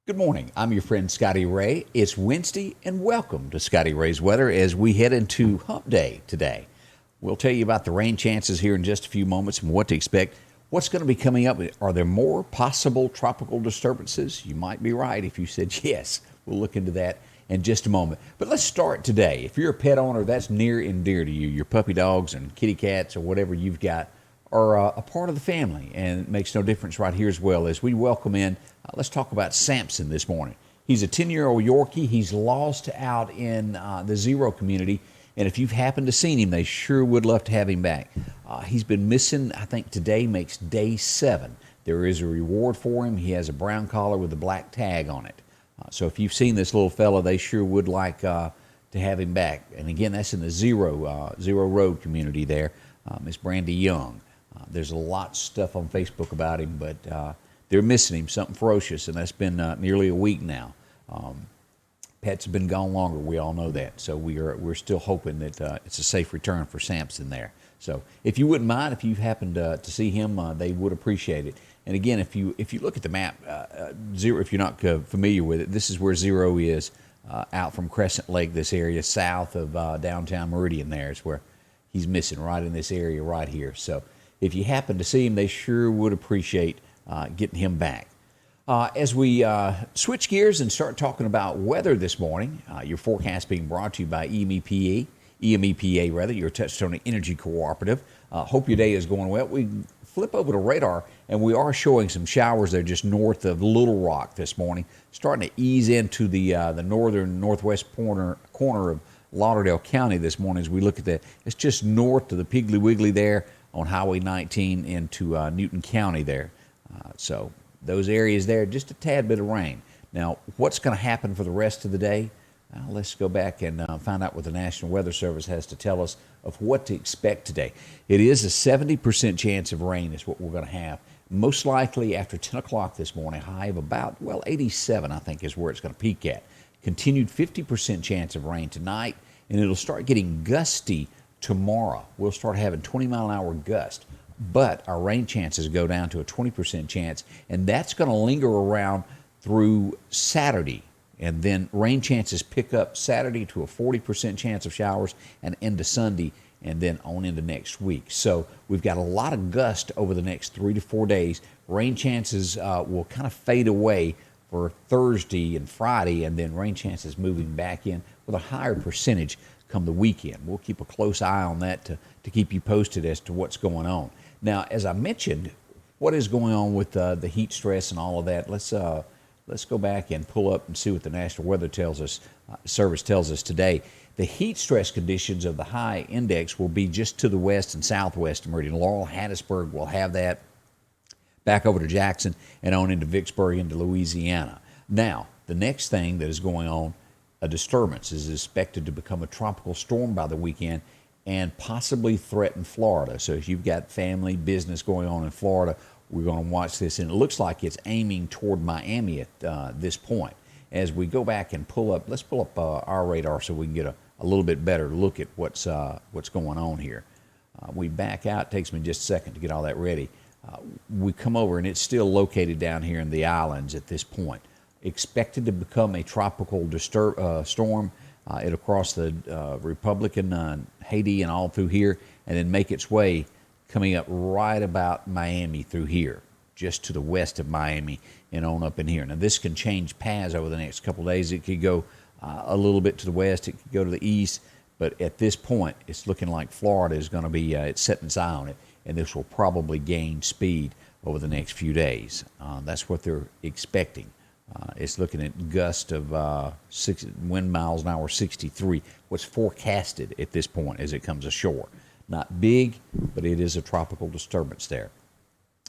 Good morning. I'm your friend Scotty Ray. It's Wednesday, and welcome to Scotty Ray's Weather as we head into Hump Day today. We'll tell you about the rain chances here in just a few moments and what to expect. What's going to be coming up? Are there more possible tropical disturbances? You might be right if you said yes. We'll look into that in just a moment. But let's start today. If you're a pet owner, that's near and dear to you. Your puppy dogs and kitty cats or whatever you've got are a part of the family, and it makes no difference right here as well. As we welcome in, let's talk about Samson this morning. He's a 10-year-old Yorkie. He's lost out in the Zero community, and if you've happened to seen him, they sure would love to have him back. He's been missing. I think today makes day 7. There is a reward for him. He has a brown collar with a black tag on it. So if you've seen this little fella, they sure would like to have him back. And again, that's in the Zero Road community there. Miss Brandy Young. There's a lot of stuff on Facebook about him, but they're missing him, something ferocious, and that's been nearly a week now. Pets have been gone longer. We all know that. So we're still hoping that it's a safe return for Samson there. So if you wouldn't mind, if you happened to see him, they would appreciate it. And again, if you look at the map, Zero, if you're not familiar with it, this is where Zero is, out from Crescent Lake, this area south of downtown Meridian. There is where he's missing, right in this area right here. So if you happen to see him, they sure would appreciate getting him back. As we switch gears and start talking about weather this morning, your forecast being brought to you by EMEPA, your Touchstone Energy Cooperative. Hope your day is going well. We flip over to radar, and we are showing some showers there just north of Little Rock this morning, starting to ease into the northern northwest corner of Lauderdale County this morning as we look at that. It's just north of the Piggly Wiggly there on Highway 19 into Newton County there. So those areas there, just a tad bit of rain. Now, what's going to happen for the rest of the day? Let's go back and find out what the National Weather Service has to tell us of what to expect today. It is a 70% chance of rain is what we're going to have. Most likely after 10 o'clock this morning, high of about, 87, I think, is where it's going to peak at. Continued 50% chance of rain tonight, and it'll start getting gusty tomorrow. We'll start having 20-mile-an-hour gusts, but our rain chances go down to a 20% chance, and that's going to linger around through Saturday. And then rain chances pick up Saturday to a 40% chance of showers and into Sunday and then on into next week. So we've got a lot of gust over the next 3 to 4 days. Rain chances will kind of fade away for Thursday and Friday, and then rain chances moving back in with a higher percentage come the weekend. We'll keep a close eye on that to keep you posted as to what's going on. Now, as I mentioned, what is going on with the heat stress and all of that? Let's go back and pull up and see what the National Weather Service tells us today. The heat stress conditions of the high index will be just to the west and southwest of Meridian. Laurel, Hattiesburg will have that, back over to Jackson and on into Vicksburg into Louisiana. Now, the next thing that is going on, a disturbance is expected to become a tropical storm by the weekend and possibly threaten Florida. So if you've got family business going on in Florida, we're going to watch this, and it looks like it's aiming toward Miami at this point. As we go back and let's pull up our radar so we can get a little bit better look at what's going on here. We back out. It takes me just a second to get all that ready. We come over, and it's still located down here in the islands at this point. Expected to become a tropical storm. It'll cross the Republic and Haiti and all through here, and then make its way coming up right about Miami through here, just to the west of Miami and on up in here. Now, this can change paths over the next couple of days. It could go a little bit to the west. It could go to the east. But at this point, it's looking like Florida is going to be, it's setting its eye on it, and this will probably gain speed over the next few days. That's what they're expecting. It's looking at gust of wind miles an hour 63, what's forecasted at this point as it comes ashore. Not big, but it is a tropical disturbance there.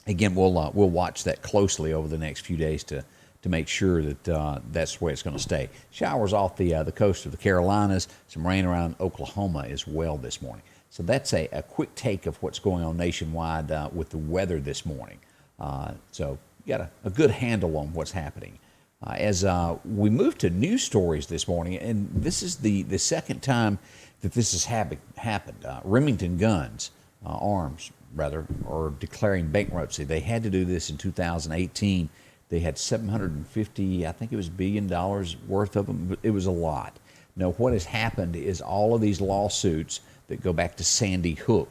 Again, we'll watch that closely over the next few days to make sure that that's where it's going to stay. Showers off the coast of the Carolinas, some rain around Oklahoma as well this morning. So that's a quick take of what's going on nationwide with the weather this morning. So you got a good handle on what's happening. As we move to news stories this morning, and this is the second time that this has happened. Remington Arms, are declaring bankruptcy. They had to do this in 2018 They had 750, I think it was $1 billion worth of them. It was a lot. Now, what has happened is all of these lawsuits that go back to Sandy Hook,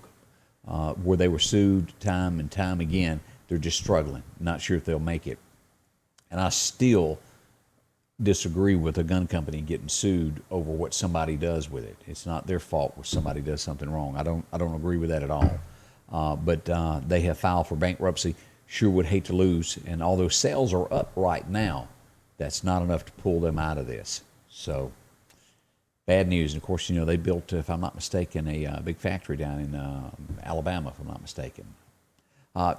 where they were sued time and time again, they're just struggling. Not sure if they'll make it. And I still disagree with a gun company getting sued over what somebody does with it. It's not their fault if somebody does something wrong. I don't agree with that at all. But they have filed for bankruptcy. Sure would hate to lose. And although sales are up right now, that's not enough to pull them out of this. So bad news. And of course, they built, if I'm not mistaken, a big factory down in Alabama, if I'm not mistaken.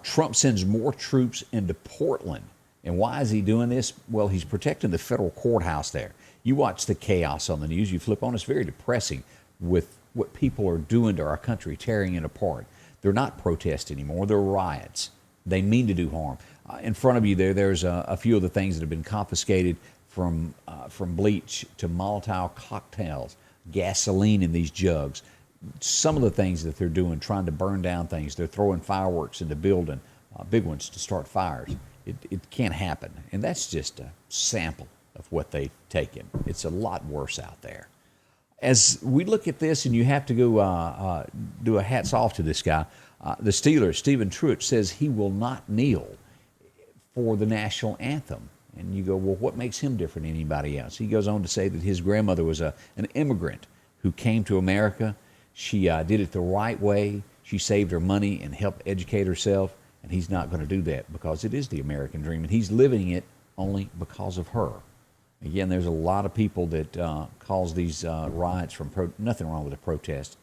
Trump sends more troops into Portland. And why is he doing this? Well, he's protecting the federal courthouse there. You watch the chaos on the news, you flip on, it's very depressing with what people are doing to our country, tearing it apart. They're not protests anymore, they're riots. They mean to do harm. In front of you there's a few of the things that have been confiscated, from bleach to Molotov cocktails, gasoline in these jugs. Some of the things that they're doing, trying to burn down things. They're throwing fireworks into building, big ones to start fires. It can't happen. And that's just a sample of what they've taken. It's a lot worse out there. As we look at this, and you have to go do a hats off to this guy, the Steelers, Stephen Truitt, says he will not kneel for the national anthem. And you go, well, what makes him different than anybody else? He goes on to say that his grandmother was an immigrant who came to America. She did it the right way. She saved her money and helped educate herself. And he's not going to do that because it is the American dream. And he's living it only because of her. Again, there's a lot of people that cause these riots from nothing wrong with a protest.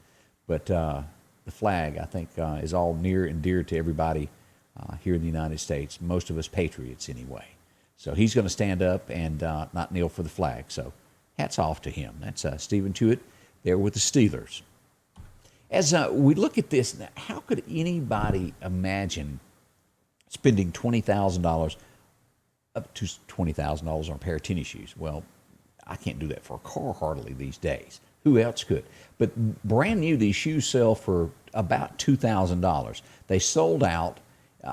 But the flag, I think, is all near and dear to everybody here in the United States. Most of us patriots anyway. So he's going to stand up and not kneel for the flag. So hats off to him. That's Stephen Truitt there with the Steelers. As we look at this, how could anybody imagine spending $20,000, up to $20,000 on a pair of tennis shoes? Well, I can't do that for a car hardly these days. Who else could? But brand new, these shoes sell for about $2,000. They sold out.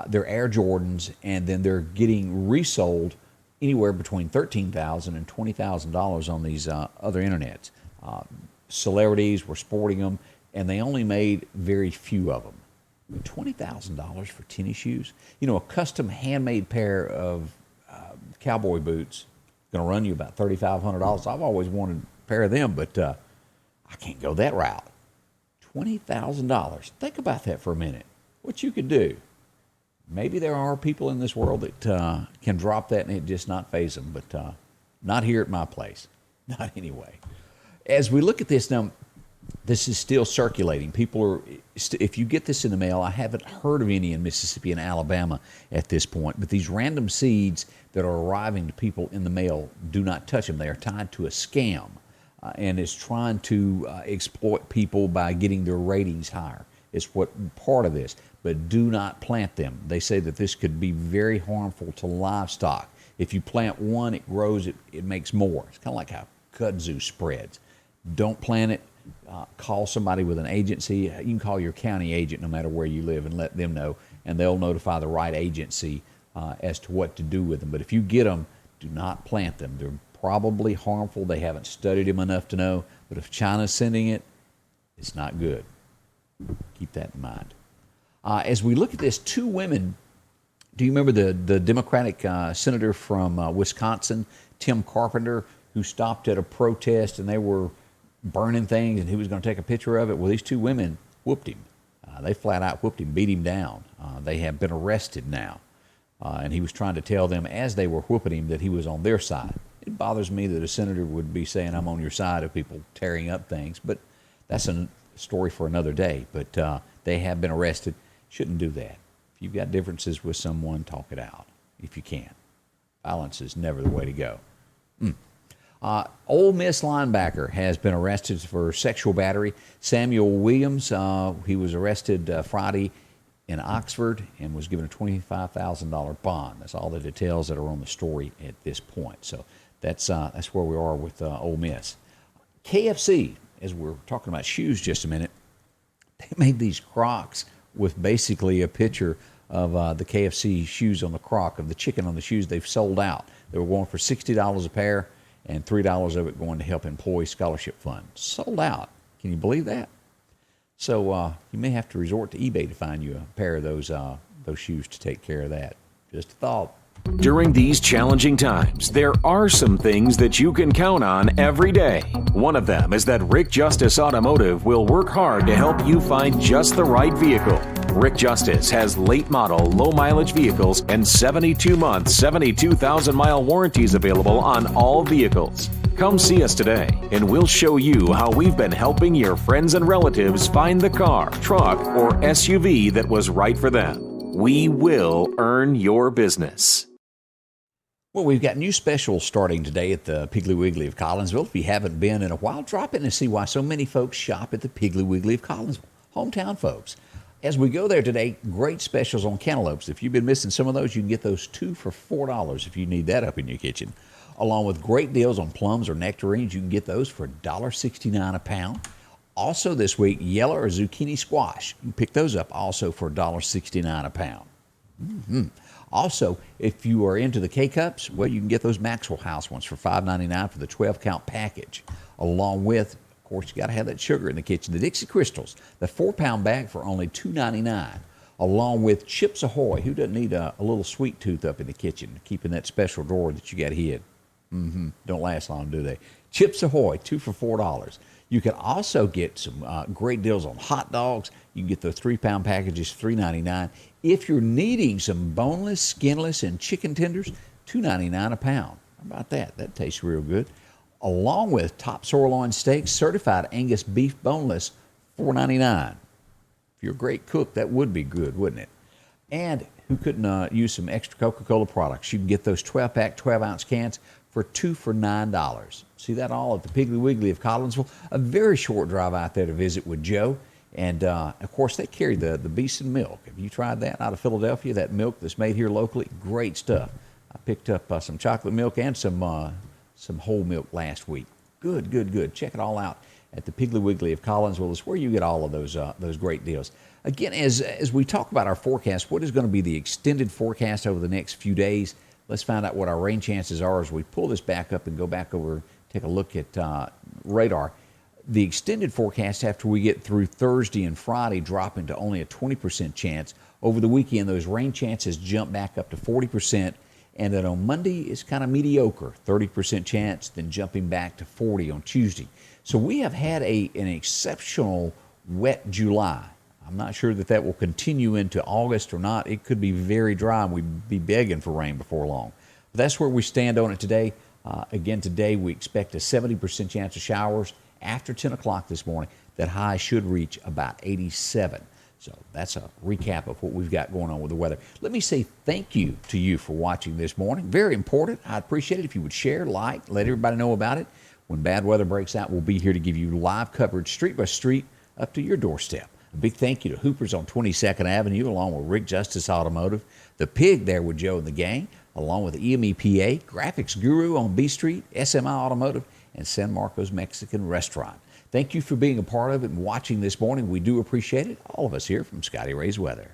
They're Air Jordans, and then they're getting resold anywhere between $13,000 and $20,000 on these other internets. Celebrities were sporting them, and they only made very few of them. $20,000 for tennis shoes? A custom handmade pair of cowboy boots going to run you about $3,500. I've always wanted a pair of them, but I can't go that route. $20,000. Think about that for a minute. What you could do. Maybe there are people in this world that can drop that and it just not faze them, but not here at my place. Not anyway. As we look at this now, this is still circulating. People are, if you get this in the mail, I haven't heard of any in Mississippi and Alabama at this point, but these random seeds that are arriving to people in the mail, do not touch them. They are tied to a scam and is trying to exploit people by getting their ratings higher. It's what part of this, but do not plant them. They say that this could be very harmful to livestock. If you plant one, it grows, it makes more. It's kind of like how kudzu spreads. Don't plant it. Call somebody with an agency. You can call your county agent no matter where you live and let them know, and they'll notify the right agency as to what to do with them. But if you get them, do not plant them. They're probably harmful. They haven't studied them enough to know. But if China's sending it, it's not good. Keep that in mind. As we look at this, two women, do you remember the Democratic senator from Wisconsin, Tim Carpenter, who stopped at a protest and they were burning things and he was going to take a picture of it? Well, these two women whooped him. They flat out whooped him, beat him down. They have been arrested now. And he was trying to tell them as they were whooping him that he was on their side. It bothers me that a senator would be saying, I'm on your side of people tearing up things, but that's a story for another day. But they have been arrested. Shouldn't do that. If you've got differences with someone, talk it out if you can. Violence is never the way to go. Ole Miss linebacker has been arrested for sexual battery. Samuel Williams, he was arrested Friday in Oxford and was given a $25,000 bond. That's all the details that are on the story at this point. So that's where we are with Ole Miss. KFC, as we're talking about shoes just a minute, they made these Crocs with basically a picture of the KFC shoes on the crock, of the chicken on the shoes. They've sold out. They were going for $60 a pair, and $3 of it going to help employee scholarship fund. Sold out. Can you believe that? So you may have to resort to eBay to find you a pair of those shoes to take care of that. Just a thought. During these challenging times, there are some things that you can count on every day. One of them is that Rick Justice Automotive will work hard to help you find just the right vehicle. Rick Justice has late model, low mileage vehicles and 72-month, 72,000-mile warranties available on all vehicles. Come see us today, and we'll show you how we've been helping your friends and relatives find the car, truck, or SUV that was right for them. We will earn your business. Well, we've got new specials starting today at the Piggly Wiggly of Collinsville. If you haven't been in a while, drop in and see why so many folks shop at the Piggly Wiggly of Collinsville. Hometown folks. As we go there today, great specials on cantaloupes. If you've been missing some of those, you can get those 2 for $4 if you need that up in your kitchen. Along with great deals on plums or nectarines, you can get those for $1.69 a pound. Also this week, yellow or zucchini squash. You can pick those up also for $1.69 a pound. Mm-hmm. Also, if you are into the K-Cups, well, you can get those Maxwell House ones for $5.99 for the 12-count package. Along with, of course, you got to have that sugar in the kitchen. The Dixie Crystals, the 4-pound bag for only $2.99. Along with Chips Ahoy. Who doesn't need a little sweet tooth up in the kitchen, keeping that special drawer that you got hid? Don't last long, do they? Chips Ahoy, 2 for $4. You can also get some great deals on hot dogs. You can get those 3-pound packages, $3.99. If you're needing some boneless, skinless, and chicken tenders, $2.99 a pound. How about that? That tastes real good. Along with top sirloin steaks, certified Angus beef boneless, $4.99. If you're a great cook, that would be good, wouldn't it? And who couldn't use some extra Coca-Cola products? You can get those 12-pack, 12-ounce cans for 2 for $9. See that all at the Piggly Wiggly of Collinsville. A very short drive out there to visit with Joe. And, of course, they carry the Beeson milk. Have you tried that out of Philadelphia, that milk that's made here locally? Great stuff. I picked up some chocolate milk and some whole milk last week. Good, good, good. Check it all out at the Piggly Wiggly of Collinsville. It's where you get all of those great deals. Again, as we talk about our forecast, what is going to be the extended forecast over the next few days? Let's find out what our rain chances are as we pull this back up and go back over, take a look at radar. The extended forecast after we get through Thursday and Friday dropping to only a 20% chance. Over the weekend, those rain chances jump back up to 40%. And then on Monday, it's kind of mediocre, 30% chance, then jumping back to 40 on Tuesday. So we have had an exceptional wet July. I'm not sure that will continue into August or not. It could be very dry, and we'd be begging for rain before long. But that's where we stand on it today. Again, today we expect a 70% chance of showers after 10 o'clock this morning. That high should reach about 87. So that's a recap of what we've got going on with the weather. Let me say thank you to you for watching this morning. Very important. I'd appreciate it if you would share, like, let everybody know about it. When bad weather breaks out, we'll be here to give you live coverage, street by street, up to your doorstep. A big thank you to Hoopers on 22nd Avenue, along with Rick Justice Automotive, the Pig there with Joe and the gang, along with EMEPA, Graphics Guru on B Street, SMI Automotive, and San Marcos Mexican Restaurant. Thank you for being a part of it and watching this morning. We do appreciate it, all of us here from Scotty Ray's Weather.